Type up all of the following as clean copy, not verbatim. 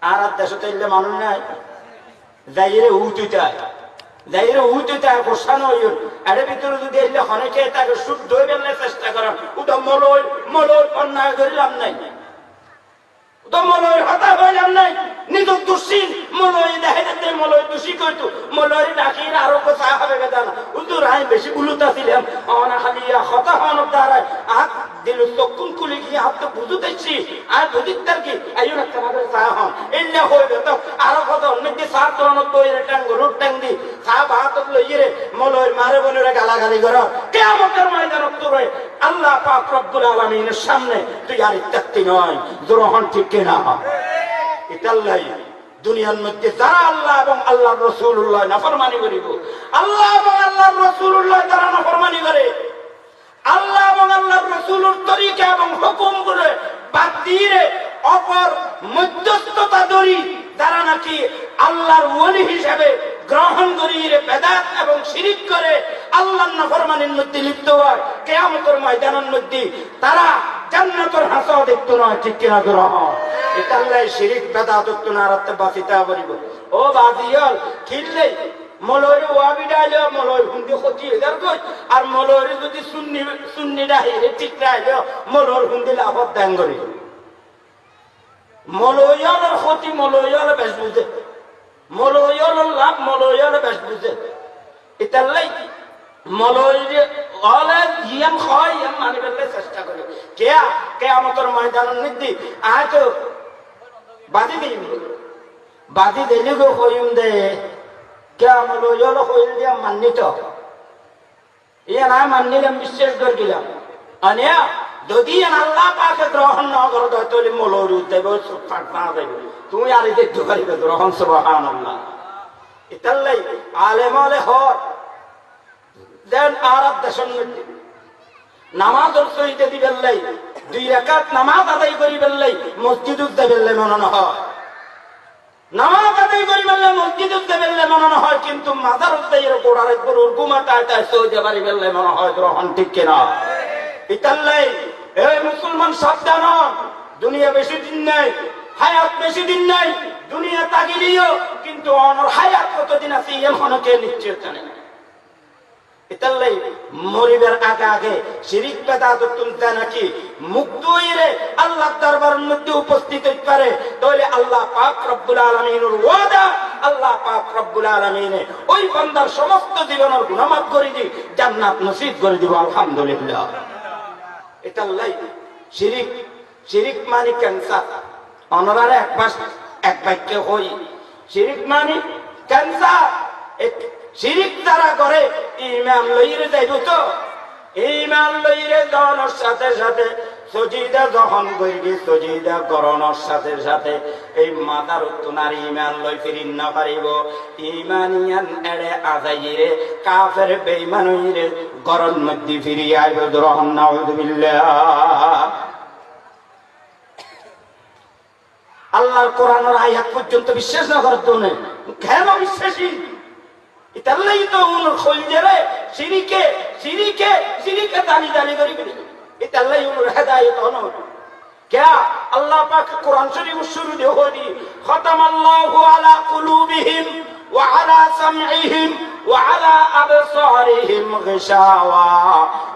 আর দেশে চাইলে মানুষ নাই যাইরে উঠতে গোসানো এর ভিতরে যদি এলে অনেকে তাকে শুদ্ধ বেললে চেষ্টা করেন ওটা মলয় অন্যায় করিলাম নাই মলয় হতা হইলাম নাই নিজ দোষী মলয় দেখে মলয় দোষী করতো মলয় ডাকি আরো কথা হবে বেদানা উদুর আমি বেশি বুলুতা ছিলাম অনা খালি হতা হওয়ার দ্বারায় হাত দিল চক্ষুন খুলে গিয়ে হাত তো বুঝুতেছি আর বুঝিতার কি আইও না তোমাদের চা হন এলে হইবে তো আরো কত অনেক চা তোর তৈরি ট্যাং রোড ট্যাং দি চা ভাত লইয়ে রে মলয় মারে বলে গালাগালি কর কিয়ামতের ময়দানত তোরে আল্লাহ পাক রব্বুল আলামিনের সামনে তুই আর ইত্যাদি নয় দুরহন ঠিক কিনা এটাল্লাই দুনিয়ার মধ্যে যারা আল্লাহ এবং আল্লাহর রাসূলুল্লাহ নাফরমানি করিব আল্লাহ এবং আল্লাহর রাসূলুল্লাহ যারা নাফরমানি করে আল্লাহ এবং আল্লাহর রাসূলের তরিকা এবং হুকুমগুলো বাদ দিয়ে অপর মধ্যস্থতা ধরি যারা নাকি আল্লাহর ওলি হিসেবে গ্রহণ করিয়ে বেদাত এবং শিরিক করে আল্লাহর নাফরমানির মধ্যে লিপ্ত হয় কিয়ামতের ময়দানের মধ্যে তারা জান্নাতের হাসা দেখতো না ঠিক কিনা গ্রহণ এটা আল্লাহ শিরিক বেদাত দেখতো না রাতে বাঁচিতে পারিব ও বাজিয়াল খিললে মলয় ওয়াবি ডাইলে মলয় হুন্দি ক্ষতি এদার কই আর মলয় যদি সুন্নি ডাইলে ঠিক রাইলে মলয় হুন্দি লাভত দান করি মলয়ালের ক্ষতি মলয়ালে বেশ বুঝে মলয়ালের লাভ মলয়ালে বেশ বুঝে এটালাই মলয় অলে জিয়াম হয় ইয়াম মানি বেলে চেষ্টা করে কিয়ামতের ময়দানের মধ্যে আয় তো বাদি দিলি গো কইম দে কিয়ামত লইলো কইল দিয়া মাননি তো ইয়া না মাননিলাম বিশ্বাস করে গেলাম আনিয়া যদি আল্লাহ পাকে গ্রহণ না করো তাহলে মলর দেব ফাটনা দেব তুমি আর দেখতে পারিবে গ্রহণ সুবহানাল্লাহ ইতাল্লাই আলেম আলে হর দেন আরব দেশের মধ্যে নামাজ সহিতে দিবেন লাই 2 রাকাত নামাজ আদায় করিবেন লাই মসজিদ যাবেন লাই মনে হয় নামাজ আদায় করিবেন লাই মসজিদ যাবেন লাই মনে হয় কিন্তু মাজার উদ্দাইয়ের গোড়ার গরুর গুমাটা সহিতে পারিবেন লাই মনে হয় গ্রহণ ঠিক কিনা ইতাল্লাই এই মুসলমান সাবধান দুনিয়া বেশি দিন নাই হায়াত বেশি দিন নাই দুনিয়া তাগিলিও কিন্তু অনর হায়াত কতদিন আছে এমনকে নিশ্চয় জানে এতাল্লাই মরিবের আগে শিরিক বেদাত তুলতে নাকি মুক্ত হইরে আল্লাহর দরবারের মধ্যে উপস্থিত হইতে পারে তাহলে আল্লাহ পাক রব্বুল আলামিনের ওয়াদা আল্লাহ পাক রব্বুল আলামিনে ওই বান্দার সমস্ত জীবনের গুনাহ মাফ করে দি জান্নাত নসিব করে দিব আলহামদুলিল্লাহ এতাল্লাই শিরিক মানে ক্যান্সার অনরারে এক বাক্য হই শিরিক মানে ক্যান্সার শিরিক যারা করে ঈমান লইরে যাইব তো ঈমান লইরে যাওয়ার সাথে সাথে সজিদা যখন করিবি সজিদা করণের সাথে সাথে এই মাথার উত্তনার ঈমান লই ফিরিন না পারিব ঈমানিয়ান এড়ে আজাইরে কাফের বেঈমান হইরে গরন মধ্যে ফিরি আইব রহমান নাউযুবিল্লাহ আল্লাহর কোরআনের আয়াত পর্যন্ত বিশ্বাস না করার জন্য কেন বিশ্বাসী ইতাল্লাই তো উনর খলজেরে শিরিকে দানি করিবি ইতাল্লাই উনর হেদায়েত হন क्या अल्लाह पाक कुरान शरीफ शुरू दे होनी खतमल्लाहु अला कुलूबिहिम व अला समइहिम व अला अबसारिहिम गिशावा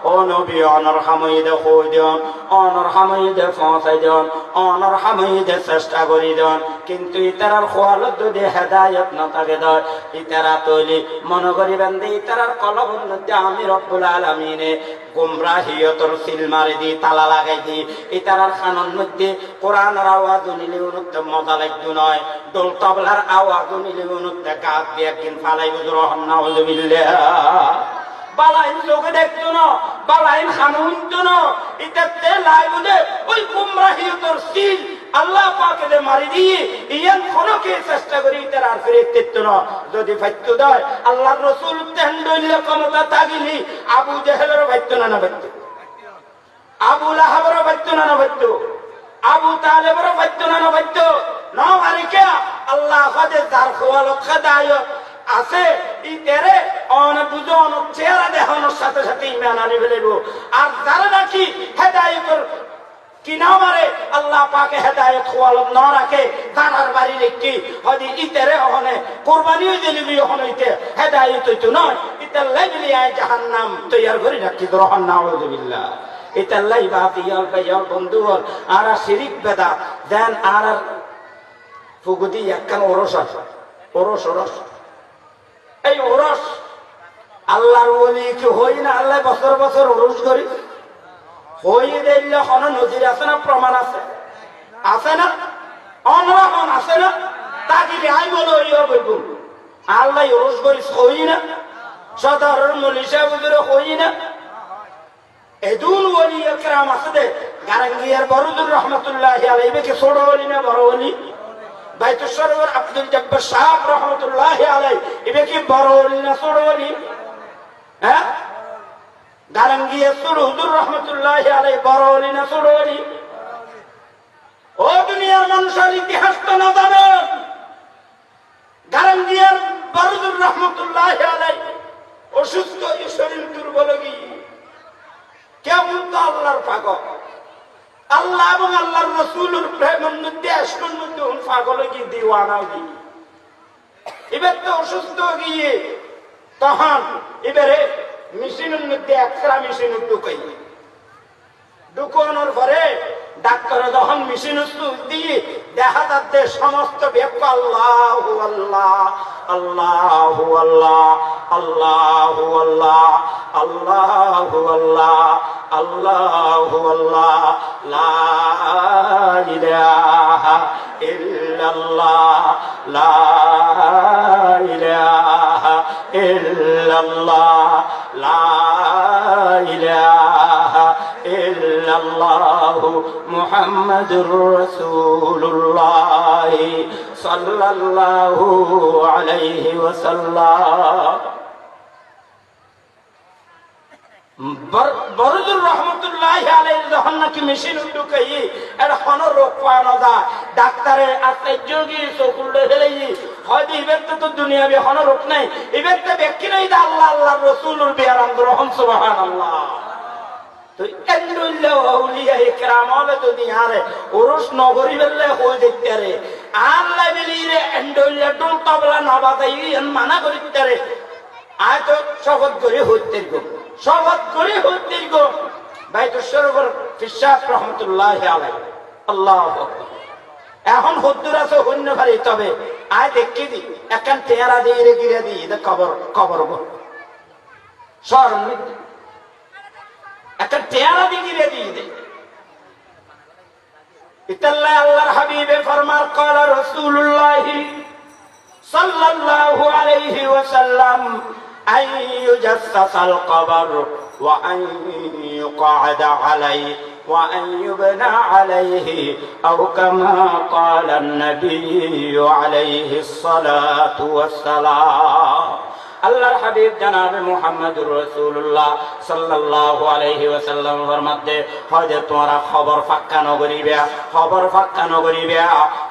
ओ नबी অনর হামাইদে কইদেন অনর হামাইদে ফাসাইদেন অনর হামাইদে চেষ্টা করিদেন কিন্তু ইতারার খোয়ালত যদি হেদায়েত না থাকে দয় ইতারা তৈলি মনে করিবেন দে ইতারার কলবের মধ্যে আমি রব্বুল আলামিনে গুমরাহিয়তর সিল মারি দি তালা লাগাই দি ইতারার খানন মধ্যে কোরআনের আওয়াজ নিলে উন্নত মজা লাগতো নয় ডোল তবলার আওয়াজ নিলে উন্নত গাছ দিয়ে একদিন ফালাই বুঝুর নাউযুবিল্লাহ বালাইন লোকে দেখতো না বালাইন খানুনতো না ইতাতে লাইবুদে ওই গুমরাহিয়তর সিল আল্লাহ পাকে দে মারি দিয়ে ইয়ান কোনকে চেষ্টা করি তার আর ফিরে তেতো না যদি ফাইতো দেয় আল্লাহর রাসূল তেন্ডইলে ক্ষমতা তাগিলি আবু জেহেলের বাইতো না বাইতো আবু লাহাবের বাইতো না বাইতো আবু তালেবের বাইতো না বাইতো না আরে কে আল্লাহ কাদে যার খোয়ালত খাদায়ত আছে ই তেরে অন বুঝন চেহারা দেখানোর সাথে সাথে ঈমান আনি ফেলব আর যারা নাকি হেদায়েতের কিনা মারে আল্লাহ পাকে হেদায়েত খোয়ালত না রাখে জানার বাড়িরে দেখি হয়তো ইতারে হনে কোরবানিও দিলিবি হইতে হেদায়ত হইতো নয় ইতার লাইলি আয় জাহান্নাম তৈয়ার করে রাখি রহমান নাউযুবিল্লাহ ইতাল্লাই বাতিয়াল ভাইয়াল বন্ধু হল আর শিরিক বেদা দেন আর ফুগুদি একখান ওরস আছে ওরস ওরস এই ওরস আল্লাহর ওলি কি হই না আল্লাহ বছর বছর ওরস করি হই দিলে কোনো নজির আছে না প্রমাণ আছে আছে না অনরহন আছে না তাকে রেহাই বলো ইয়া বলবো আল্লাহ ওরস করি হই না সাধারণ মলিশা বুঝলে হই না এদুল ওলি একরাম আছে দে গারাঙ্গিয়ার বরদুর রহমাতুল্লাহি আলাইহি কে ছোট ওলি না বড় ওলি বাইতুল সরওয়ার আব্দুল জব্বার সাহেব রহমাতুল্লাহি আলাইহি ইবে কি বড় ওলি না ছোট ওলি হ্যাঁ গারাঙ্গিয়ার ছোট হুজুর রহমাতুল্লাহি আলাইহি বড় ওলি না ছোট ওলি ও দুনিয়ার মানুষের ইতিহাস তো না জানেন গারাঙ্গিয়ার বরদুর রহমাতুল্লাহি আলাইহি অসুস্থ শরীর দুর্বল গিয়ে কেমন তো আল্লাহর পাগল আল্লাহ এবং আল্লাহর রসুলের প্রেমের মধ্যে আশকের মধ্যে পাগল গিয়ে দিওয়ানা গিয়ে এবার তো অসুস্থ গিয়ে তখন এবারে মেশিনের মধ্যে এক্সরা মেশিন ঢুকাই ঢুকানোর পরে ডাক্তার যখন মেশিন দিয়ে দেখা যাচ্ছে সমস্ত ব্যাপার আল্লাহ আল্লাহ আল্লাহ আল্লাহ আল্লাহ আল্লাহ আল্লাহ আল্লাহ আল্লাহ আল্লাহ লা ইলাহা ইল্লাল্লাহ লা ইলাহা ইল্লাল্লাহ লা ইলাহা ইল্লাল্লাহ মুহাম্মাদুর রাসূলুল্লাহ সাল্লাল্লাহু আলাইহি ওয়াসাল্লাম বরদুর রহমতুল্লাহি আলাইহি যখন নাকি মেশিন ঢুকাই এটা কোনো রোগ পাওয়া যায় ডাক্তারে আশ্চর্য গিয়ে চকুল ফেলেই হয়তো এবার তো দুনিয়াবি কোনো রোগ নাই এবার তো ব্যক্তি নাই আল্লাহ আল্লাহ রসুলের বিয়ার রহম সুবহানাল্লাহ তো এন্ডুল্লাহ আউলিয়া ইকরাম হলে যদি আরে ওরস নগরী বেললে হয়ে দেখতে রে আল্লাহ বেলিরে এন্ডুল্লাহ ডোল তবলা নবাজাই মানা করিতে রে আয় তো শপথ করে হইতে গো শপথ করে হইতে গো বাইতুল সরওয়ার ফিসাব রহমাতুল্লাহি আলাইহি আল্লাহু আকবার এখন হুদ্দুর আছে অন্য ভারী তবে আয় দেখি দি একখান তেয়ারা দিয়ে রে গিরে দি কবর কবর গো শরম একটা টেয়ারা দিগিরে দিয়ে দে ইতাল্লাহ আল্লাহর হাবিবে ফরমান ক্বালা রাসূলুল্লাহ সাল্লাল্লাহু আলাইহি ওয়াসাল্লাম আন ইউজাসসাসাল কবর ওয়া আন ইউকআদা আলাইহি ওয়া আন ইউবনা আলাইহি আও কামা ক্বালা আন-নাবিয়্যু আলাইহিস সালাতু ওয়াস সালাম আল্লাহর হাবিব জনাবে মুহাম্মদুর রাসূলুল্লাহ সাল্লাল্লাহু আলাইহি ওয়াসাল্লাম ফরমাতে হযে তোমরা খবর ফাক্কা নগরিবে খবর ফাক্কা নগরিবে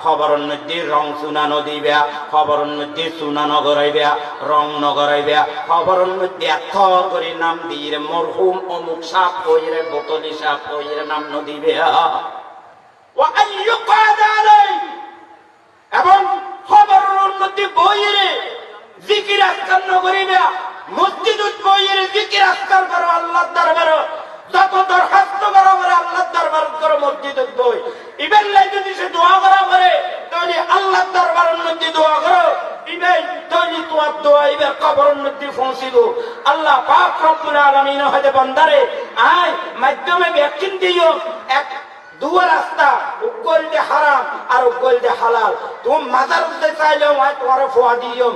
খবরের মধ্যে রং সুনা নদিবে খবরের মধ্যে সুনা নগরাইবে রং নগরাইবে খবরের মধ্যে আথর করে নাম দিয়ে মরহুম অমুক সাপ কইরে বোতলি সাপ কইরে নাম নদিবে ওয়া আইয়ুকাদা আলাই এবং খবরের মধ্যে বইরে জিকির আজকার নগরিবে মসজিদুত বইয়ের জিকির আজকার করো আল্লাহর দরবারে যত দরখাস্ত করো করে আল্লাহর দরবার করো মসজিদুত বই ইবেন লাই যদি সে দোয়া করা করে তাহলে আল্লাহর দরবারের মধ্যে দোয়া করো ইবেন তাহলে তোমার দোয়া ইবের কবরের মধ্যে পৌঁছিব আল্লাহ পাক রব্বুল আলামিন হতে বান্দারে আয় মাধ্যমে ব্যাখ্যান দিও এক দুয়া রাস্তা উগল দে হারাম আর উগল দে হালাল তুমি মাজার উদ্দে চাইলেও হয় তোমার ফোয়া দিয়ম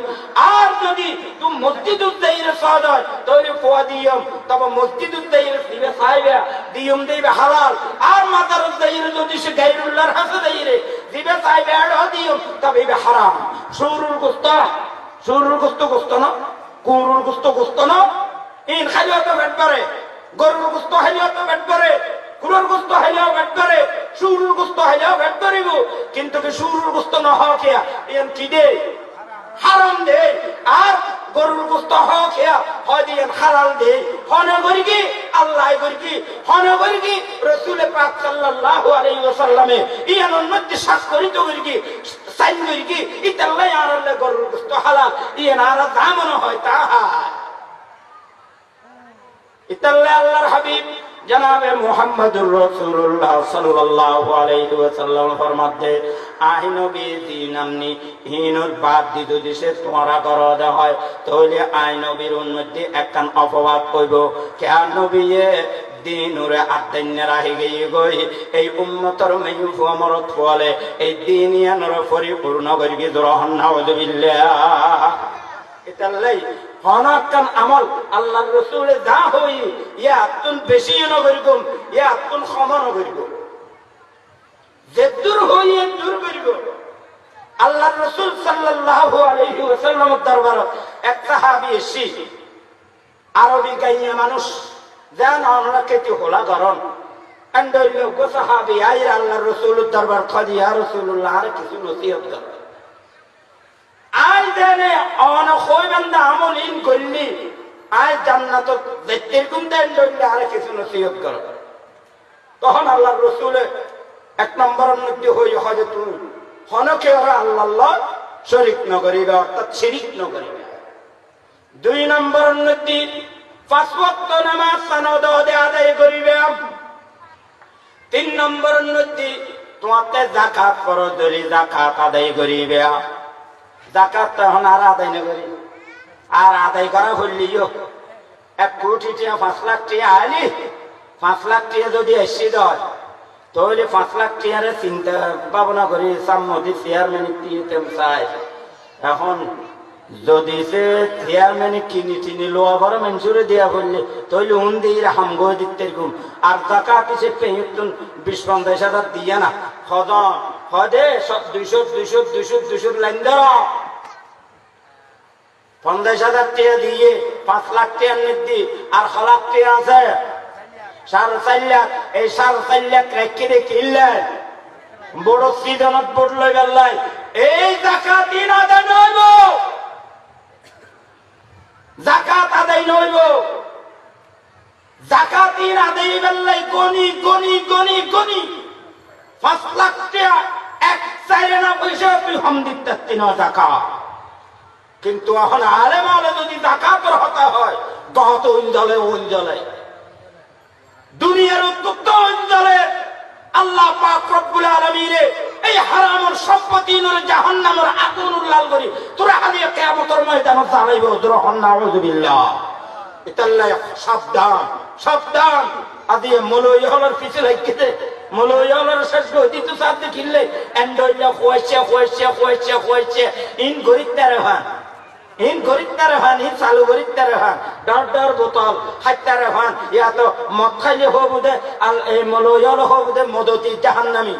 আর যদি তুমি মসজিদ উদ্দাইরে সহজ হয় তাহলে ফোয়া দিয়ম তবে মসজিদ উদ্দাইরে দিবে চাইবে দিয়ম দিবে হালাল আর মাজার উদ্দাইরে যদি সে গায়রুল্লাহর হাসে দিবে দিবে চাইবে আর দিয়ম তবে ইবে হারাম শুরুর গোস্ত গোস্ত না কুরুর গোস্ত না ইন খাইলেও তো পেট ভরে গরুর গোস্ত খাইলেও তো পেট ভরে কুরুর গোস্ত খাইলেও পেট ভরে শুরুর গোস্ত খাইলেও পেট ভরিব কিন্তু কি শুরুর গোস্ত না হওয়া কে এন কি দে হারাম দে আর গরুর গোস্ত খেয়া হয় দিয়ে হালাল দিয়ে হনে করি কি আল্লাহ করি কি হনে করি কি রাসূল পাক সাল্লাল্লাহু আলাইহি ওয়াসাল্লামে ইয়ানোর মধ্যে স্বাক্ষরিত করি কি সাইন করি কি ইতাল্লাই আরলে গরুর গোস্ত হালাল ইয়ান আর দামন হয় তাহা ইতাল্লাই আল্লাহর হাবিব জনাবে মুহাম্মদুর রাসূলুল্লাহ সাল্লাল্লাহু আলাইহি ওয়াসাল্লাম ফরমাতে আই নবী দিনামনি হিনুর বাদ দিদু দেশে তোমরা করদা হয় তাহলে আই নবীর উন্নতি একখান অপবাদ কইব কে নবীয়ে দিনুরে আদান্য রাহি গিয়ে গই এই উম্মতর মেয়ু আমরত বলে এই দিন ইয়ানর পরিপূর্ণ করি গ্রহণ নাউযুবিল্লাহ এতাল্লাই হনাকান আমল আল্লাহর রাসূল যা হই ইয়া আতুন বেশি নগরিগম ইয়া আতুন ক্ষমা নগরিগম যে দূর হই দূর করিব আল্লাহর রাসূল সাল্লাল্লাহু আলাইহি ওয়াসাল্লামের দরবার এক সাহাবী এসে আরবি গাইয়া মানুষ জান আমরা কেতি হলা গরম আন্ডাইল গো সাহাবী আইরা আল্লাহর রাসূলের দরবার খাদি ইয়া রাসূলুল্লাহ আর কিছু নসিহত কর আই জানে অন কই বান্দা আমল ইন করলি আই জান্নাত দেখতের কোন দেন দইলে আর কিছু নসিহত কর তখন আল্লাহর রাসূল এক নম্বরের মধ্যে হই হয় তুমি হনকে ওরা আল্লাহ শরীক নগরিবে অর্থাৎ শিরিক নগরিবে দুই নম্বরের মধ্যে পাঁচ ওয়াক্ত নামাজ সানদ আদায় করিবে তিন নম্বরের মধ্যে তোমাকে যাকাত ফরজ ধরি যাকাত আদায় করিবে যাকাত তখন আর আদায় না করি আর আদায় করা হইলিও 1 কোটি টাকা 5 লাখ টাকা আইলি 5 লাখ টাকা যদি এসে দেয় তাহলে 5 লাখ টাকার চিন্তা ভাবনা করি সামনে চেয়ারম্যান দিতে চাই এখন যদি সে চেয়ারম্যান কিনি চিনি লোয়া বড় মানুষের দেওয়া করলে তাহলে উন দিয়ে হামগো দিতে ঘুম আর যাকাত সে পেয়েতুন 20-50 দিয়া না খজন হদে সব 200 লাইন ধরো 50,000 টাকা দিয়ে 5 লাখ টাকার নিদি আর লাখ টাকা আছে 4.5 লাখ এই 4.5 লাখ রেখে দিয়ে কিনলেন বড় সিজনত পড়লো গেল্লাই এই যাকাত দিন আদায় নইব যাকাত আদায় নইব যাকাত দিন আদায় গেল্লাই গনি গনি গনি গনি 5 লাখ টাকা এক চাইরে না পয়সা তুই হম দিতে না যাকাত কিন্তু এখন আলেম আলে যদি যাকাতের হতা হয় তত উঞ্জলে দুনিয়ার উত্তপ্ত উঞ্জলে আল্লাহ পাক রব্বুল আলামিনে এই হারামের সম্পত্তি নর জাহান্নামের আগুন লাল করি তোরা আলী কিয়ামতের ময়দানে জ্বালাইব যখন নাউযুবিল্লাহ ইতাল্লাহ সাবধান সাবধান আদি মৌলভী হলার পিছে লাগিতে মৌলভী হলার শেষ গতি তো সাথে কিনলে এন্ডইলা খোয়াইছে ইন গরিবদারে ভান ইন গরিবদারে ভান ইন চালু গরিবদারে ভান ডর বোতল হাইতারে ভান ইয়া তো মদ খাইলে হবুদে আল এই মৌলভী হল হবুদে মদতি জাহান্নামী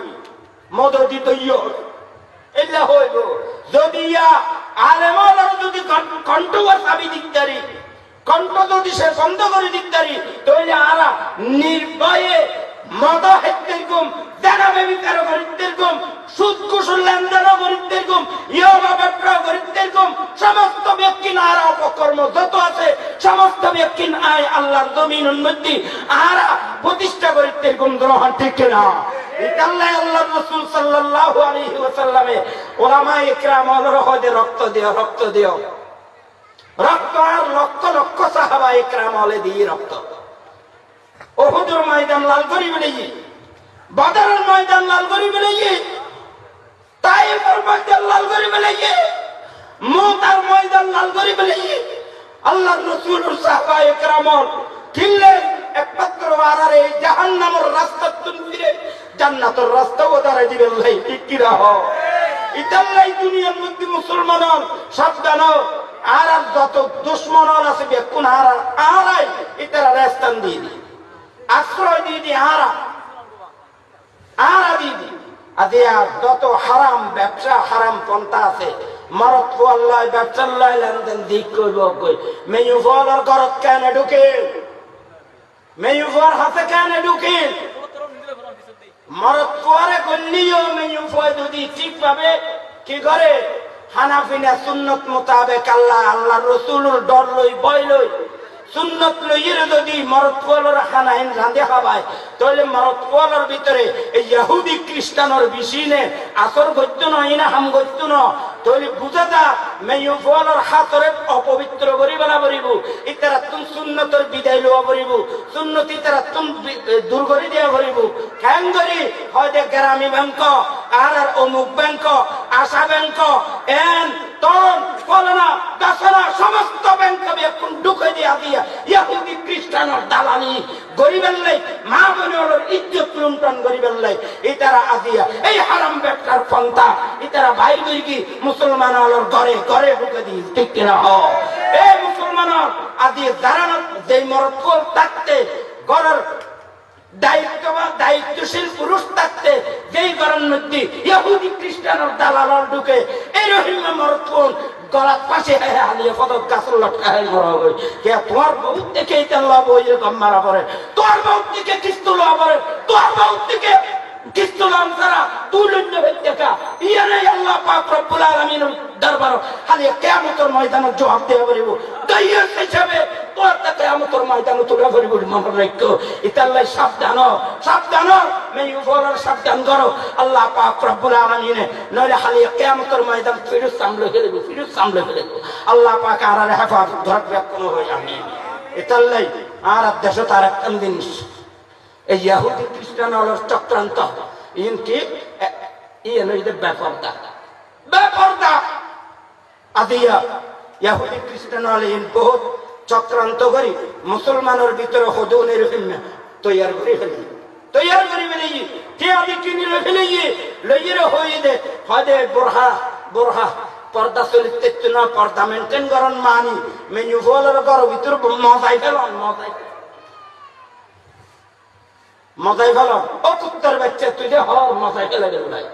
মদতি তৈয় এলা হইব যদি ইয়া আলেমর যদি কন্ট্রোভার্স আবি দিকদারি কণ্ঠ যদি সে বন্ধ করে দিকদারি তাহলে আরা নির্ভয়ে মদ হেত্তের গুম জানাবে বিচার গরিবদের গুম সুদ কুসুর লেনদেন গরিবদের গুম ইয়োগা ব্যবসা গরিবদের গুম সমস্ত ব্যক্তি আরা অপকর্ম যত আছে সমস্ত ব্যক্তি আয় আল্লাহর জমিন উন্নতি আরা প্রতিষ্ঠা গরিবদের গুম গ্রহণ ঠিক না ইতাল্লাহ আল্লাহর রাসূল সাল্লাল্লাহু আলাইহি ওয়াসাল্লামে উলামা ইকরাম হযে রক্ত দিও রক্ত আর লক্ষ লক্ষ সাহাবা ইকরাম হলে দিয়ে রক্ত উহুদের ময়দান লাল করি বলেই বদরের ময়দান লাল করি বলেই তাইফের ময়দান লাল করি বলেই মুতার ময়দান লাল করি বলেই আল্লাহর রাসূলের সাহাবা ইকরাম কিনলেন একমাত্র আর এই জাহান্নামের রাস্তা তুন ফিরে জান্নাতের রাস্তা ওদারে দিবেন ভাই ঠিক কি রাহ ইতাল্লাই দুনিয়ার মধ্যে মুসলমান সাবধান আর যত দুশ্মন আছে বেকুন আরাই ইতারা রাস্তান দিয়ে দি আশ্রয় দিয়ে দি আরা দিয়ে দি আদিয়া যত হারাম ব্যবসা হারাম পন্থা আছে মরত আল্লাহ ব্যবসার লাই লেনদেন দিক করব কই মেয়ু ফলের ঘরত কেন ঢুকে মেয়ু ফল হাতে কেন ঢুকে মরত কুয়ারে করলিও মেয়ু ফল যদি ঠিক পাবে কি করে হানাফিনা সুন্নত মোতাবেক আল্লাহ রসুলের ডর লই ভয় লই সুন্নত লইয়ের যদি মরদ পোয়ালর খানাইন রাঁধে খাবায় তাহলে মরদ পোয়ালর ভিতরে এই ইহুদি খ্রিস্টানের বিশিনে আসর গত্য নয় না হাম গত্য ন তাহলে বুঝা যা মেয়ু পোয়ালর হাতরে অপবিত্র করি বেলা বলিব ইতারা তুম সুন্নতর বিদায় লওয়া বলিব সুন্নত ইতারা তুম দূর করে দিয়া বলিব কেন করি হয়তো গ্রামী ব্যাংক আর অমুক ব্যাংক আশা ব্যাংক এন তন ফলনা দাসনা সমস্ত ব্যাংক এখন ঢুকে দিয়া দিয়া ইহুদি খ্রিস্টানের দালালি গরিবের লাই মা বোনের ইজ্জত লুণ্ঠন গরিবের লাই ইতারা আজিয়া এই হারাম ব্যবসার পন্থা ইতারা ভাই বই কি মুসলমান আলোর ঘরে ঘরে ঢুকে দিই ঠিক কিনা হ এই মুসলমান আদি যারা যে মরদ থাকতে ঘরের দায়িত্বশীল পুরুষ থাকতে যেই ঘরের মধ্যে ইহুদি খ্রিস্টানের দালাল ঢুকে এই রহিমা মরদ গলার পাশে হালিয়ে পদক গাছের লটকায় মরা হবে কে তোমার বউ থেকে তেল্লা বই এরকম মারা পড়ে তোর বউ থেকে কিস্তু লওয়া পড়ে তোর বউ থেকে কিস্তু লাম ছাড়া তুই লন্য দেখা ইয়ানে আল্লাহ পাক রব্বুল আলামিনের দরবার হালিয়ে কিয়ামতের ময়দানে জবাব দেয়া পারিব দইয়ের হিসাবে তোর কিয়ামতের ময়দানে তোরা পারিব মনে রাখো ইতাল্লাই সাবধান সাবধান মেয়ু বলার সাবধান করো আল্লাহ পাক রব্বুল আলামিন নইলে হালিয়ে কিয়ামতের ময়দান ফিরুজ সামলে ফেলব আল্লাহ পাক আর হেফাজত ধরবে কোনো হয় আমিন ইতাল্লাই আর দেশে তার একটা জিনিস এই ইহুদি খ্রিস্টান হলোর চক্রান্ত ইনকি ইয়েন হইতে বেপরদা আদিয়া ইহুদি খ্রিস্টান হলে ইন বহুত চক্রান্ত করি মুসলমানের ভিতরে হদুনের ফিল্মে তৈয়ার করে ফেলি কে আমি কিনে ফেলে লইয়ে হয়ে দে হদে বোরহা পর্দা চলিতে না পর্দা মেনটেন করেন মানি মেনু ফলের ঘর ভিতরে মজাই ফেলন মজাই ফেলন ও কুত্তার বাচ্চা তুই যে হর মজাই ফেলে গেল ভাই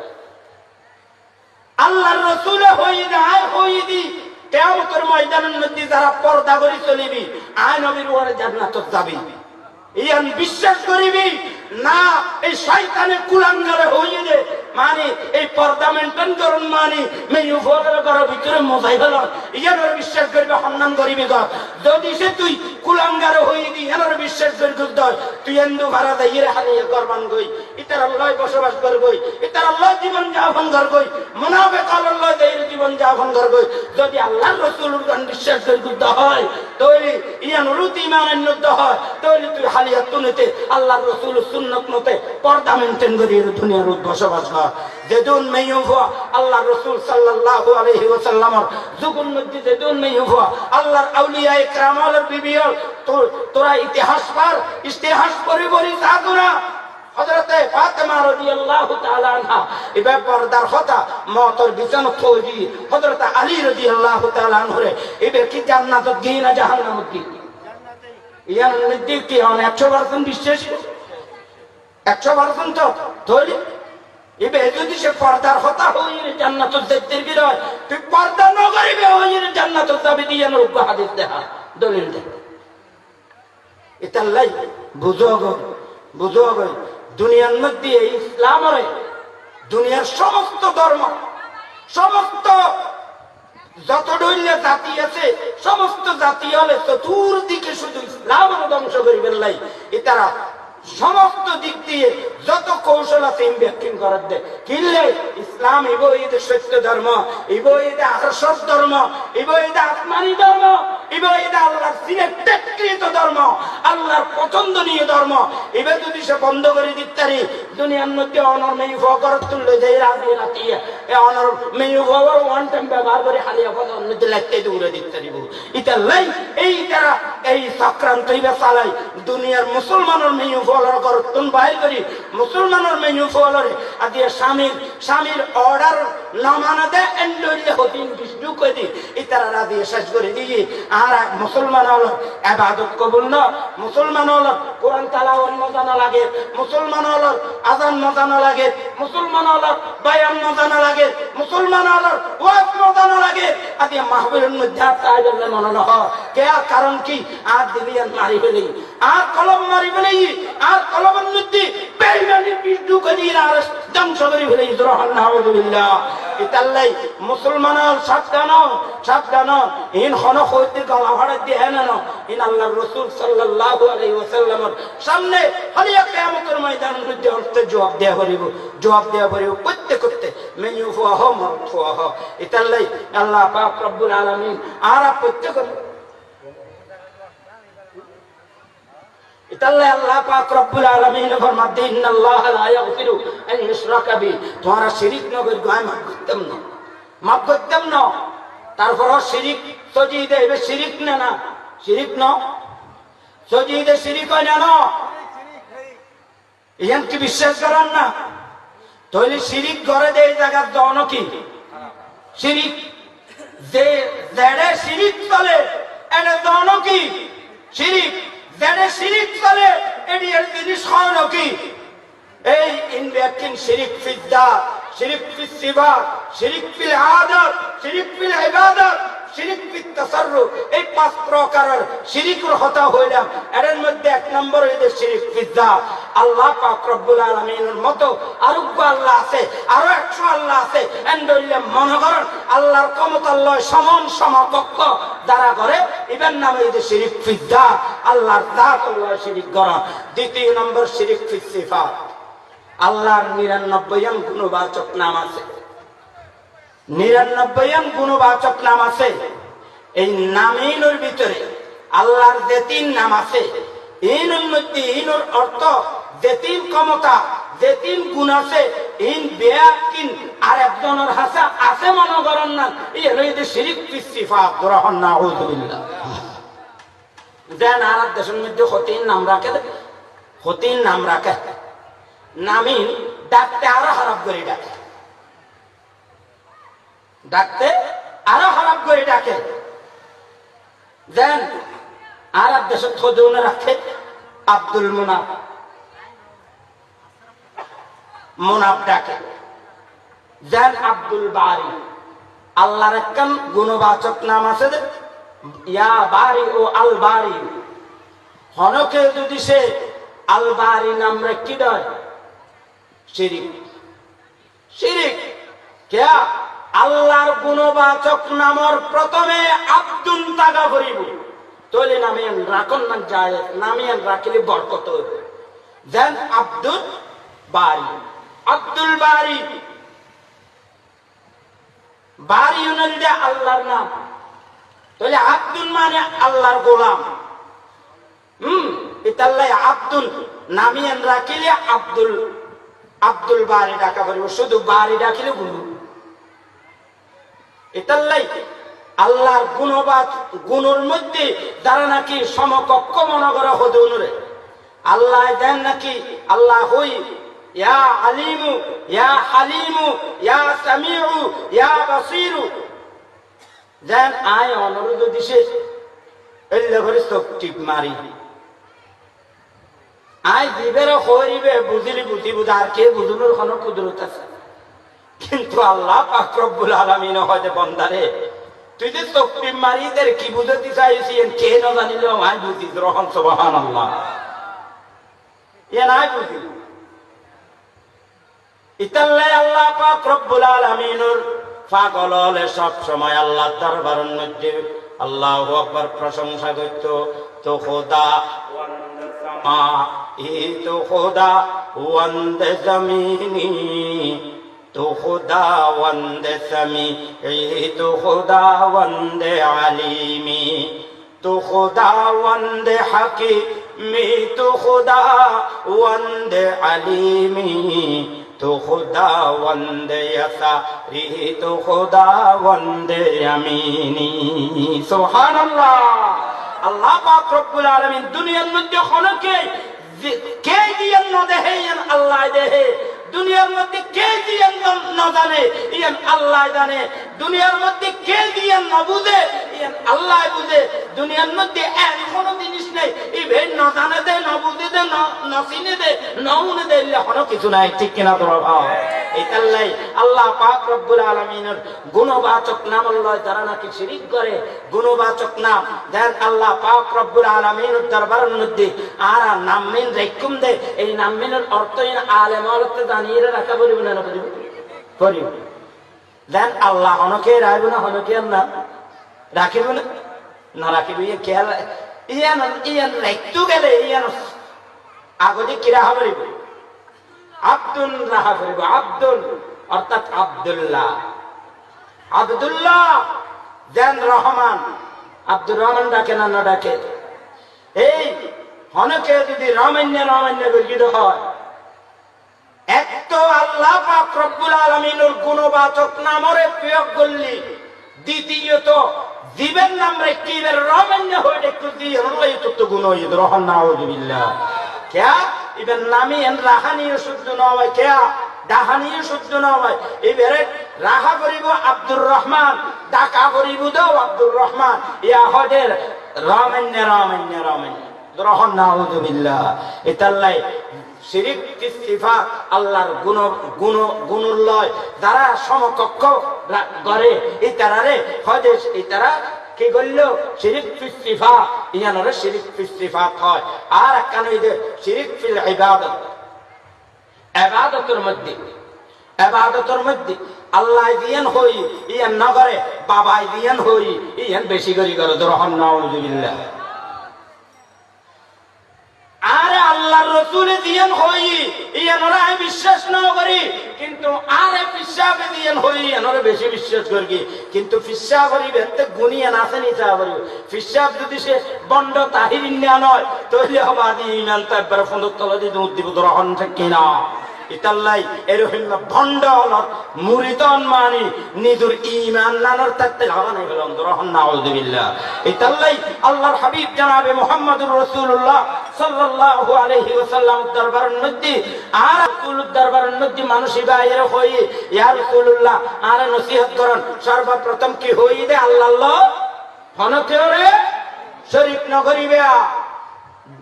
আল্লাহর রাসূল হয়ে দি কিয়ামতের ময়দানের মধ্যে যারা পর্দা করে চলিবি আয় নবীর ওরে জান্নাতে যাবি ইয়ান বিশ্বাস করিবি না এই শয়তানের কুলাঙ্গারে হয়ে দে মানে এই পর্দা মেনটেন করুন মানে মেয়ু ফলের ঘরের ভিতরে মজাই ফেলন ইয়ানোর বিশ্বাস করবে সম্মান করিবি গর যদি সে তুই কুলাঙ্গারে হয়ে দি ইয়ানোর বিশ্বাস করবি তুই হিন্দু ভাড়া দেয় হারিয়ে করবান গই ইতার আল্লাহ বসবাস করবই ইতার আল্লাহ জীবন যাপন করবই মুনাফিক আল্লাহ দেয় জীবন যাপন করবই যদি আল্লাহর রাসূলের গান বিশ্বাস করবি হয় তাহলে ইয়ানোর ঈমানের নদ্দ হয় তাহলে তুই হালিয়া তুনিতে আল্লাহর রাসূলের সুন্নাত মতে পর্দা মেনটেন করি দুনিয়ার বসবাস কর যেদিন মেয়ু আল্লাহর রাসূল সাল্লাল্লাহু আলাইহি ওয়াসাল্লামের যুগের মধ্যে যেদিন মেয়ু আল্লাহর আউলিয়া ইকরামালের বিবিয়ল তোরা ইতিহাস পড়ে সাধুরা হযরতে ফাতেমা রাদিয়াল্লাহু তাআলা আনহা এবার পর্দার কথা মওতের বিছানা থইজি হযরতে আলী রাদিয়াল্লাহু তাআলা আনহু এবার কি জান্নাতে গিয়ে না জাহান্নামে গিয়ে ইয়ার মধ্যে কি 100% বিশ্বাস 100% তো ধরি এবার যদি সে পর্দার কথা হইয়ে জান্নাতে যেতে গিয়ে তুই পর্দা না করিবে হইয়ে জান্নাতে যাবে দিয়ে নরক হাদিস দেখা দলিল দেখা এটা লাই বুঝো গো দুনিয়ার মধ্যে ইসলাম হয় দুনিয়ার সমস্ত ধর্ম সমস্ত যত দৈন্য জাতি আছে সমস্ত জাতি হলে চতুর্দিকে শুধু ইসলাম ধ্বংস করিবেন লাই এটারা সমস্ত দিক দিয়ে যত কৌশল আছে ইনভেস্টিং করার দে কিনলে ইসলাম ইবো ঈদ সত্য ধর্ম ইবো ঈদ আদর্শ ধর্ম ইবো ঈদ আসমানি ধর্ম ইবো ঈদ আল্লাহর সিলেক্টেড ধর্ম আল্লাহর পছন্দনীয় ধর্ম এবার যদি সে বন্ধ করে দিতারি দুনিয়ার মধ্যে অনর মেয়ু ফকর তুললে যাই রাতি এ অনর মেয়ু ফকর ওয়ান টাইম ব্যবহার করে হালিয়া ফকর মধ্যে লাগতে দৌড়ে দিতারিব এটা লাই এই তারা এই চক্রান্ত ইবা চালাই দুনিয়ার মুসলমানের মেয়ু ফলর করতুন বাইর করি মুসলমানের মেনু ফলরে আদি স্বামীর অর্ডার না মানাতে এন্ডরিয়ে হতিন বিষ্ণু কই দি ইতারা রাদি শেষ করে দিয়ে আর মুসলমান হলো ইবাদত কবুল না মুসলমান হলো কোরআন তেলাওয়াত মজা না লাগে মুসলমান হলো আযান মজা না লাগে মুসলমান হলো বয়ান মজা না লাগে মুসলমান হলো ওয়াজ মজা না লাগে আদি মাহফিলের মধ্যে তাইলে মনে না হয় কে কারণ কি আর দিলিয়ান মারি ফেলি আর কলম মারি ফেলি আর কলমের মধ্যে বেঈমানি বিষ্ণু কদির আর ধ্বংস করে ফেলে ইসরাহান নাউযুবিল্লাহ ইতাল্লাই মুসলমান সাবধান সাবধান ইন হন হইতে গলা ভাড়া দিয়ে না ইন আল্লাহর রাসূল সাল্লাল্লাহু আলাইহি ওয়াসাল্লামের সামনে হালিয়া কিয়ামতের ময়দানের মধ্যে অর্থে জবাব দেয়া করিব করতে করতে মেনু ফুয়া হ মর ফুয়া হ ইতাল্লাই আল্লাহ পাক রব্বুল আলামিন আর প্রত্যেক ইতাল্লাই আল্লাহ পাক রব্বুল আলামিন ফরমাতে ইন্নাল্লাহা লা ইয়াগফিরু আন ইউশরাকা বি তোমরা শিরক না করে গায় মাফ করতাম না তারপর শিরক সজিদে এবে শিরক না শিরক না সজিদে শিরক হয় না ইয়ান কি বিশ্বাস করেন না তাহলে শিরক করে দেই জায়গা দাও কি শিরক যে জেডে শিরক চলে এনে দাও কি শিরক জেডে শিরক চলে এডি এর জিনিস হয় নাকি এই ইনভেস্টিং শিরক ফিদ্দা শিরক ফিস সিফাত শিরক ফিল আদাত শিরক ফিল ইবাদত শিরক ফিত তাসাররুফ এই পাঁচ প্রকারের শিরকের হতা হইলাম এর মধ্যে এক নম্বর হইছে শিরক ফিদ্দা আল্লাহ পাক রব্বুল আলামিনের মতো আরোগ্য আল্লাহ আছে আরো 100 আল্লাহ আছে এন্ডইলে মনে করেন আল্লাহর ক্ষমতা লয় সমান সমকক্ষ যারা করে ইবেন নাম হইছে শিরক ফিদ্দা আল্লাহর জাত আল্লাহ শিরক করা দ্বিতীয় নম্বর শিরক ফিস সিফাত আল্লাহর 99 গুণবাচক নাম আছে 99 গুণবাচক নাম আছে এই নামের ভিতরে আল্লাহর যে তিন নাম আছে ইনের মধ্যে ইনের অর্থ যে তিন ক্ষমতা যে তিন গুণ আছে ইন বেয়াকিন আর একজনের হাসা আছে মনে করেন না এই হইছে শিরক ফিস সিফাত গ্রহণ না আউযুবিল্লাহ দেন আর দেশের মধ্যে হতিন নাম রাখে নামিন ডাকতে আরো খারাপ করে ডাকে দেন আর দেশ থদৌন রাখে আব্দুল মুনাফ ডাকে দেন আব্দুল বারি আল্লাহর একখান গুণবাচক নাম আছে ইয়া বারি ও আল বারি হনকে যদি সে আল বারি নাম রেখে দেয় শিরিক কেয়া আল্লাহর গুণবাচক নামর প্রথমে আব্দুল তাগা করিব তৈলে নামে রাখন না যায় নামে রাখিলে বরকত হইবে দেন আব্দুল বারি বারি আল্লাহর নাম তাহলে আব্দুল মানে আল্লাহর গোলাম ইতাল্লাই আব্দুল নামিয়ান রাখিলে আব্দুল বারি ডাকা পারিব শুধু বারি ডাকিলে গুণ ইতাল্লাই আল্লাহর গুণের মধ্যে যারা নাকি সমকক্ষ মনে করে হদুনরে আল্লাহ দেন নাকি আল্লাহ হই ইয়া আলিমু ইয়া হালিমু ইয়া সামিউ ইয়া বাসিরু দেন আয় অনুরোধ দিছে এল্লা করে সব টিপ মারি আই দিবের হইবে বুঝিব আর কে বুঝুনোর কোনো কুদরত আছে কিন্তু আল্লাহ পাক রব্বুল আলামিন হয়তো বন্দারে তুই যে চোখটি মারিদের কি বুঝাতে চাইছি কে না জানিল আই বুঝি রহম সুবহানাল্লাহ নাই বুঝি ইতাল্লাই আল্লাহ পাক রব্বুল আলামিনের পাগল হলে সব সময় আল্লাহর দরবারের মধ্যে আল্লাহু আকবার প্রশংসা করত তো খোদা तो खुदा वंद जमीनी तो खुदा वंद समी तो खुदा वंद आलिमी तो खुदा वंद हकीमी तो खुदा वंद अलीमी तो खुदा वंद यसारी तो खुदा वंद यमीनी सुभानअल्लाह আল্লাহ পাক রব্বুল আলামিন দুনিয়ার মধ্যে খনকে কে দিয়েন না দেহে আল্লাহ দেহে দুনিয়ার মধ্যে কে দিয়েন না জানে ইয়ান আল্লাহ জানে দুনিয়ার মধ্যে কে দিয়েন না বুঝে ইয়ান আল্লাহ বুঝে দুনিয়ার মধ্যে এমন কোন জিনিস নেই এই ভেন না জানে দে না বুঝে দে না চিনে দে না উনে দে কোনো কিছু নাই ঠিক কিনা তোরা ভাও এইটালাই আল্লাহ পাক রব্বুল আলামিনের গুণবাচক নাম আল্লাহ যারা নাকি শিরিক করে গুণবাচক নাম দেন আল্লাহ পাক রব্বুল আলামিনের দরবারের মধ্যে আর নাম মিন রেকুম দে এই নাম মিনের অর্থ ইন আলেম আলতে জানিয়ে রাখা বলিব না বলিব দেন আল্লাহ হনকে রাখবো না, হনকে না রাখিব না রাখিব, ইয়ে খেয়াল ইয়ান ইয়ান রাখতু গেলে ইয়ান আগতে কি রাহা করিব, আব্দুল রাহা করিব, আব্দুল অর্থাৎ আব্দুল্লাহ, আব্দুল্লাহ দেন রহমান, আব্দুর রহমান ডাকে না না ডাকে। এই হনকে যদি রমান্য রমান্য গর্বিত হয়, এক তো আল্লাহ পাক রব্বুল আলামিনের গুণবাচক নামরে প্রয়োগ করলি, দ্বিতীয়ত জীবের নাম রেখে এবার রমান্য হয়ে একটু দিয়ে হলাই তো গুণ হয়ে রহন নাউযুবিল্লাহ। क्या इबन नामी एन राहानी शुद्ध न হয় क्या ডাহানি শুদ্ধ না হয়, এবারে রাহা করিব আব্দুর রহমান, ডাকা করিব দাও আব্দুর রহমান, ইয়া হদের রামান্য রামান্য রামান্য রহন নাউযুবিল্লাহ। এতাল্লাই শিরিক সিফাত আল্লাহর গুণ গুণ গুণলয় যারা সমকক্ষ করে, এই তারারে হদেশ এই তারা কি করলো শিরিক ফিস সিফাত, ইয়ানরে শিরিক ফিস সিফাত হয়। আর একখানে এদের শিরিক ফিল ইবাদত, ইবাদতের মধ্যে আল্লাহ দিয়েন হই ইয়ান না করে, বাবাই দিয়েন হই ইয়ান বেশি করে করে রহম নাউযুবিল্লাহ। আরে আল্লাহর রাসূলে দিয়েন হই ইয়ানরে আমি বিশ্বাস না করি, কিন্তু আরে পিসাবে দিয়েন হই ইয়ানরে বেশি বিশ্বাস করি, কিন্তু পিসা করি বেতে গুনিয়া নাছে নিচা করি। পিসাব যদি সে বন্ড তাহির না নয় তাহলে হবাদি ইমান তাইবার ফন্দক তলা দিয়ে দুধ দিব রহম ঠিক না। ইতাল্লাই এরহিম ভণ্ড হলর মুরিদন মানি নিদুর ঈমান নানর তাতে লাগা নাই গেল রহম নাউযুবিল্লাহ। ইতাল্লাই আল্লাহর হাবিব জনাবে মুহাম্মদুর রাসূলুল্লাহ সাল্লাল্লাহু আলাইহি ওয়াসাল্লাম দরবারের মধ্যে আর রাসূলুর দরবারের মধ্যে মানুষ বাইরে হই ইয়া রাসূলুল্লাহ আর নসিহত করেন, সর্বপ্রথম কি হই দে আল্লাহ হনকে রে শরীক নগরিবে।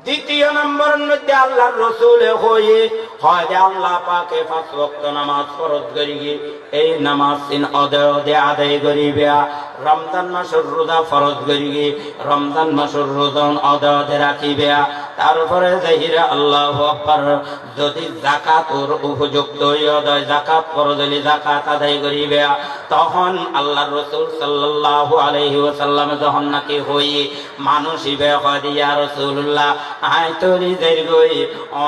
দ্বিতীয় নম্বরের মধ্যে আল্লাহর রাসূল হয়ে হয় আল্লাহ পাকে পাঁচ ওয়াক্ত নামাজ ফরজ করিবে, এই নামাজ ইন আদায় করিবে। রমজান মাসের রোজা ফরজ করিবে, রমজান মাসের রোজা আদায় রাখিবে। তারপরে যাহিরা আল্লাহু আকবার, যদি যাকাতের উপযুক্ত হয় যাকাত ফরজ হলে যাকাত আদায় করিবে। তখন আল্লাহর রাসূল সাল্লাল্লাহু আলাইহি ওয়াসাল্লাম যখন নাকি হই মানুষ ইবে হয় ইয়া রাসূলুল্লাহ আই তোরি দেরগই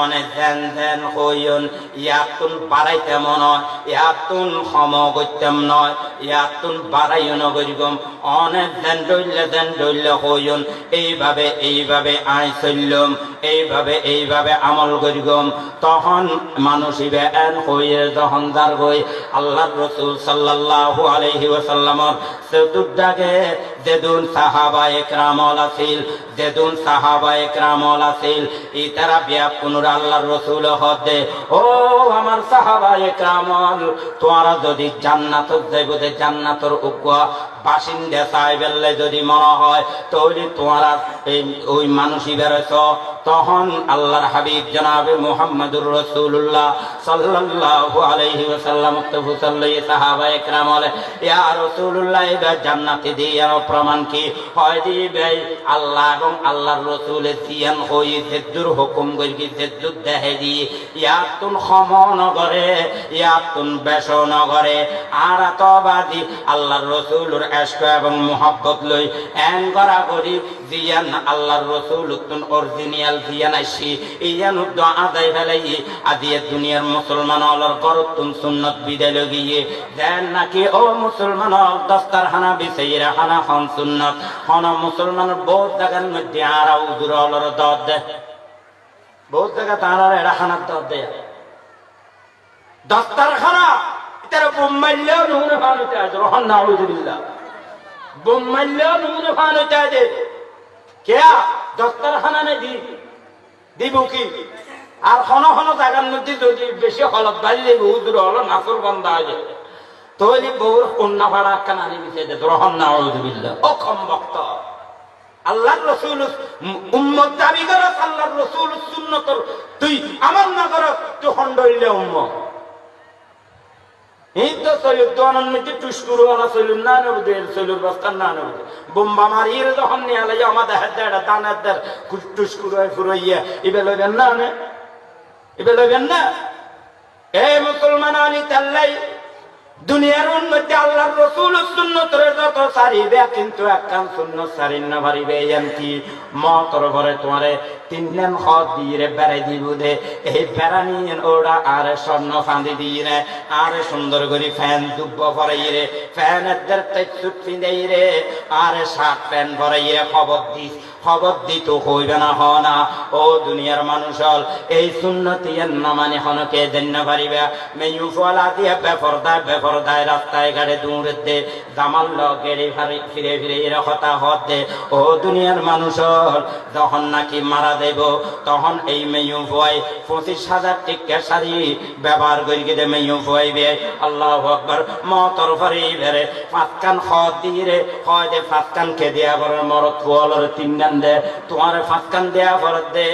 অনেক দেন দেন হইন, ইয়াতুন বাড়াইতে মন হয়, ইয়াতুন ক্ষম করতাম নয়, ইয়াতুন বাড়াইও নগরিগম অনেক দেন ডইলে হইন। এইভাবে এইভাবে আই চললাম, এইভাবে আমল করিগম। তখন মানুষ ইবে এন হইয়ে যখন দার গই আল্লাহর রাসূল সাল্লাল্লাহু আলাইহি ওয়াসাল্লামর চতুর্দিকে যেদুন সাহাবায়ে কেরামল আছিল, যেদুন সাহাবায়ে কেরামল আছিল, এই তারা বিয়াপ পুনর আল্লাহর রাসূল হতে ও আমার সাহাবায়ে কেরামল, তোমরা যদি জান্নাতত যাইবতে জান্নাতের উপর বাসিন্দা চাইবেলে যদি মনে হয় তাহলে তোমরা ওই মানুষই বেরোছ। তখন আল্লাহর হাবিব জনাবে মুহাম্মদুর রাসূলুল্লাহ সাল্লাল্লাহু আলাইহি ওয়াসাল্লাম তফসিলাই সাহাবায়ে কেরাম বলে ইয়া রাসূলুল্লাহ এবার জান্নাতে দিয়ে প্রমাণ কি হয় দিবে আল্লাহ এবং আল্লাহর রাসূলের দিয়ান হই যেদুর হুকুম করি যেদুর দেহে দি ইয়াতুন ক্ষমন করে ইয়াতুন বেশন করে আর তবাদি আল্লাহর রাসূলের ইশক এবং মুহাব্বত লই এন করা করি দিয়ান আল্লাহর রাসূল তুন অরিজিনাল দিয়ান আইছি ইয়ান দোয়া আদায় ফেলাই আদিয়ে দুনিয়ার মুসলমান হলর করতুন সুন্নাত বিদায় লগিয়ে দেন নাকি ও মুসলমান হল দস্তারখানা বিছাইরা খানা খান সুন্নাত হন মুসলমানের বহুত জায়গার মধ্যে আর উজুর হলর দদ দে বহুত জায়গা তারা এরা খানার দদ দেয় দস্তারখানা এটার বোমাইলেও নমুনে ফান হইতে আছে রহন নাউযুবিল্লাহ বোমাইলেও নমুনে ফান হইতে আছে কেয়া দস্তারখানা নেই দিব কি আর হন হন জায়গার মধ্যে যদি বেশি হলত বাড়িলে বহুত দূর হলো নাচর বন্ধ আছে তৈরি বউর কন্যা ভাড়া কানা নিবিছে রহন নাউযুবিল্লাহ অক্ষম বক্ত আল্লাহর রাসূল উম্মত দাবি করে আল্লাহর রাসূল সুন্নতর তুই আমার না কর তুই হন্ডইলে উম্মত এই তো চলুক দোয়ানোর মধ্যে টুসকুরু আলা চলুন না নবদে চলুর বস্তার না নবদে বোম্বা মারিয়ে যখন নিয়ে আলাই আমাদের হাতে একটা দানের দের টুসকুরু ফুরাইয়া এবে লইবেন না এবে লইবেন না এই মুসলমান আনি তাল্লাই দুনিয়ার মধ্যে আল্লাহর রাসূল সুন্নতের যত সারিবে কিন্তু একখান সুন্নত সারিন না পারিবে এমকি মতর ঘরে তোমারে তিন নাম হদ দিয়ে বেড়াই দিব দে এই বেড়া নিয়ে ওরা আর স্বর্ণ ফাঁদি দিয়ে রে আর সুন্দর করে ফ্যান দুব্ব ভরাই রে ফ্যানের সুট ফিঁদেই রে আর শার্ট প্যান্ট ভরাই রে খবর দিত হইবে না হ না ও দুনিয়ার মানুষ হল এই সুন্নতির না মানে হনকে দেন না পারিবে মেয়ু ফলা দিয়ে বেফরদায় রাস্তায় গাড়ি দৌড়ে দে জামাল গেড়ে ফিরে ফিরে এর কথা হত দে ও দুনিয়ার মানুষ হল যখন নাকি মারা দেব তখন এই মেয়ু ভয় 25,000 টিকা শাড়ি ব্যবহার করি দে মেয়ু ভয়বে আল্লাহু আকবার মতর ভরে বেরে পাঁচকান হদ দিয়ে রে হয় দে পাঁচকান কে দেয়া বড় মরত ফুয়ালর তিন দে তোমার ফাঁসকান দেয়া ফরত দে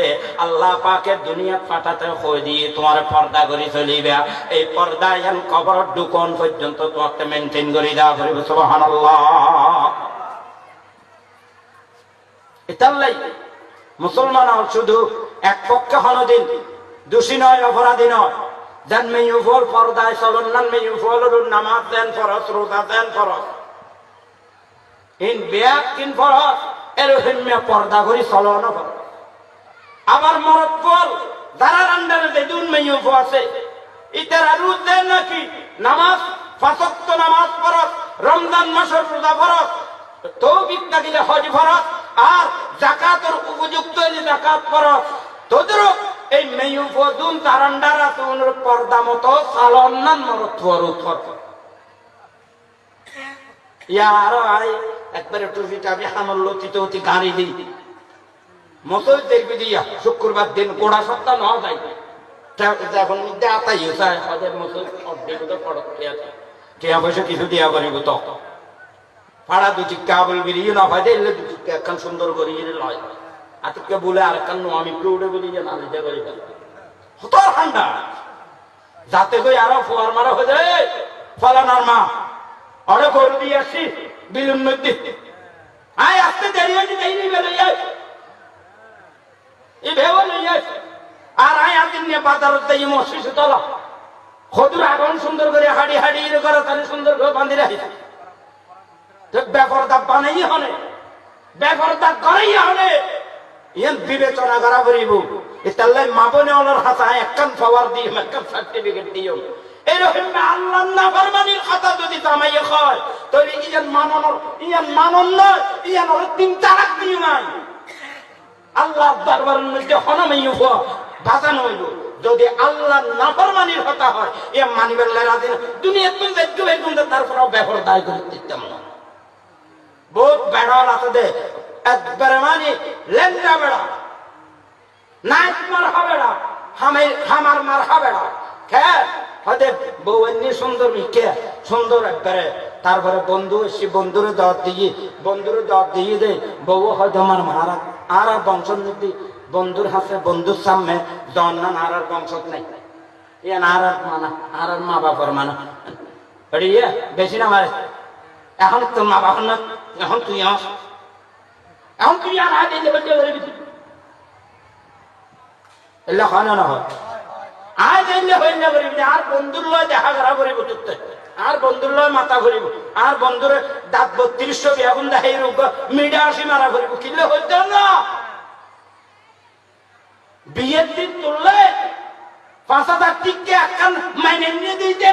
আল্লাহ পাকে দুনিয়া পাঠাতে হয়ে দিয়ে তোমার পর্দা করে চলিবে এই পর্দা এখন কবর ঢুকন পর্যন্ত তোমাকে মেনটেন করে দেওয়া করিবে সুবহানাল্লাহ। এটাই মুসলমান শুধু এক পক্ষে হনদিন দোষী নয় অপরাধী নয় যেন মেয়ুফল পর্দায় চলন না মেয়ুফল নামাজ দেন ফরজ রোজা দেন ফরজ ইন বেয়াক কিন ফরজ এরকম পর্দা করি চলনা করে আবার মরদ ফল যারা রান্ডারে যেদিন মেয়ুফ আছে ইতারা রুজ দেন নাকি নামাজ 5 ওয়াক্ত নামাজ ফরজ রমজান মাসের রোজা ফরজ তৌফিক দিলে হজ ফরজ আর যাকাতের উপযুক্ত হলে যাকাত ফরজ তোদেরও এই মেয়ুফ দুন তারান্ডার আছে ওনার পর্দা মতো চালন না মরদ ফল উত্তর ইয়ার আই একবারে টুপিটা আমি হামল লতিতে অতি গাড়ি দিই মতই দেখবি দিয়া শুক্রবার দিন গোড়া সপ্তাহ ন যাই এখন মধ্যে আতাই চায় হজের মতো অর্ধেক পড়ক টিয়া পয়সা কিছু দিয়া করিব তো পাড়া দুটি কাবল বেরিয়ে না হয় এলে দুটি একখান সুন্দর করিয়ে লয় আতকে বলে আর একখান আমি উঠে বলি যে না দিতে করি হত ঠান্ডা যাতে কই আরো ফোয়ার মারা হয়ে যায় ফলানার মা অনেক গরু দিয়ে আসছি বিলুন মধ্যে আয় আসতে দেরি হয়েছে দেরি বেরো এই ভেবে লই আর আয় আদিন নিয়ে বাজারত যাই মসজিদ তলা খদুর আগুন সুন্দর করে হাড়ি হাড়ি করে তাহলে সুন্দর করে বাঁধি রাখি বেপরদা বানাই হনে বেপরদা করাই হনে ইয়ান বিবেচনা করা করিব এতাল্লাই মাবনে ওনার হাতায় একখান পাওয়ার দিয়ে একখান সার্টিফিকেট দিও এরকম আল্লাহর নাফরমানির কথা যদি জামাইয়ে হয় তাহলে ইয়ান মানন নয় ইয়ান ওর 3 তালাক দিও নাই আল্লাহর দরবারের মধ্যে হনমাইয়ে বাজানো হইল যদি আল্লাহর নাফরমানির কথা হয় এ মানিবের রাজি না দুনিয়া তুমি দেখতে কিন্তু তারপরেও ব্যাপার দায় করে দিতাম না বহুত বেড়ার আছে দে একবারে মানে লেন্দা বেড়া নাইট মার হবে না হামার মার হবে না খেয়ে হয়তো বউ এমনি সুন্দর কে সুন্দর একবারে তারপরে বন্ধু এসে বন্ধুরে দাওয়াত দিয়ে দে বউ হয়তো আমার মারা আর বংশনীতি বন্ধুর হাতে বন্ধুর সামনে জন্নান আর বংশ নাই ইয়ান আর মানা আর মা বাবার মানা ইয়ে বেশি না মারে এখন তোর মা বাবার না এখন তুই এখন তুই আর হাতে এলে হয় না হয় আজ এলে হইলে করিব আর বন্ধুর লয় দেখা করা করিব তুতে আর বন্ধুর লয় মাথা করিব আর বন্ধুরে দাঁত 3200 বিয়াগুন দেখাই রোগ মিডা আসি মারা করিব কিলে হইতে না বিয়ের দিন তুললে 5,000 টিকে একখান মাইনে নিয়ে দিতে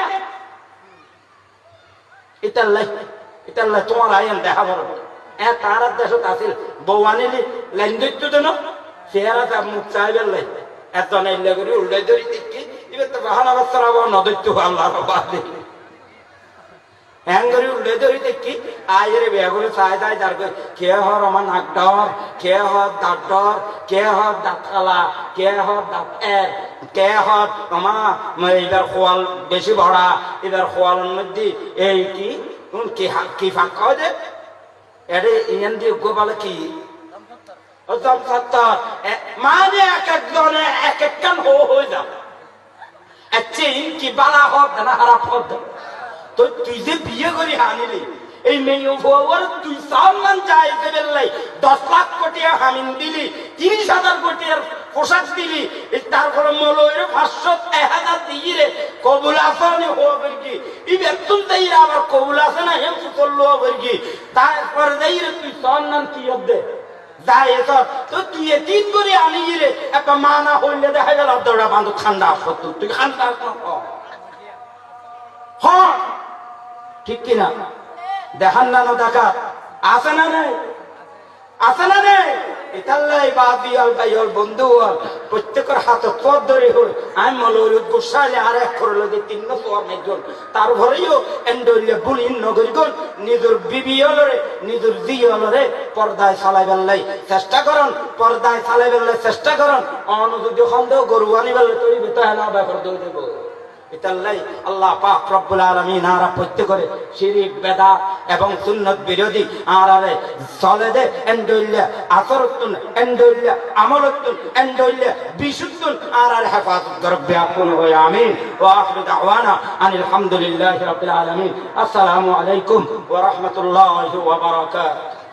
এটার লাই তোমার আইন দেখা বড় তার দেশত আছিল বউ আনিলি লাইন দৈত্য দেন চেহারা মুখ চাইবেন লাই এতনে ইল্লে করি উল্টাই ধরি দেখি এবার তো বাহানা বাচ্চার আবার নদৈত্য আল্লাহ বাদে হ্যাং করি উল্টে ধরি দেখি আয়ের বিয়া করে চাই চাই তার কে হর আমার নাক ডর কে হর দাঁত ডর কে হর দাঁত খালা কে হর দাঁত কে হর আমার এবার খোয়াল বেশি ভরা এবার খোয়ালের মধ্যে এই কি ফাঁক খাওয়া যায় এটা ইয়ান দিয়ে গোপালে কি মানে এক একজনে এক একখান হয়ে যাও কি বালা হোক না খারাপ হোক তো তুই যে বিয়ে করি আনিলি এই মেয়ে তুই সম্মান চাই 10 লাখ কোটি হামিন দিলি 30,000 কোটি পোশাক দিলি তারপরে মলয়ের 500-1000 দিয়ে কবুল আসনে হবে কি ই বেতন দেই আবার কবুল আসে না এম করলো হবে কি তারপর দেই তুই সন্নান কি হবে যাই তো তুই 3 করে আনি রে একটা মানা হইলে দেখা গেল দৌড়া বান্ধব ঠান্ডা আসত তুই ঠান্ডা হ্যাঁ ঠিক কিনা দেখান না দেখা আছে না নাই আছে না রে ইতাল্লাই বাদিয়াল গায়ল বন্ধু প্রত্যেকের হাতে পথ ধরে হই আমি মলউল গোসালে আর এক করলে যে 3 বছর মেজন তার ঘরেও এন্ডলে বুলিন নগরগণ নিজের বিবি হলরে নিজের জি হলরে পর্দায় চালাইবার লাই চেষ্টা করুন পর্দায় চালাইবার লাই চেষ্টা করুন অনুযুদ্ধ খন্দ গরু আনিবার তৈরি বেতা না ব্যাপার দই দেব ইতাল্লাই আল্লাহ পাক রব্বুল আলামিন আর প্রত্যেকরে শিরক বেদাত এবং সুন্নাত বিরোধী আরারে চলে দে এন্ডইল্লা আসরতুন এন্ডইল্লা আমলতুন এন্ডইল্লা বিশুদ্ধুন আরার হেফাজত করবে আপন হয় আমিন ওয়া আখিরু দাওয়ানা আনিল হামদুলিল্লাহি রাব্বিল আলামিন আসসালামু আলাইকুম ওয়া রাহমাতুল্লাহি ওয়া বারাকাতুহু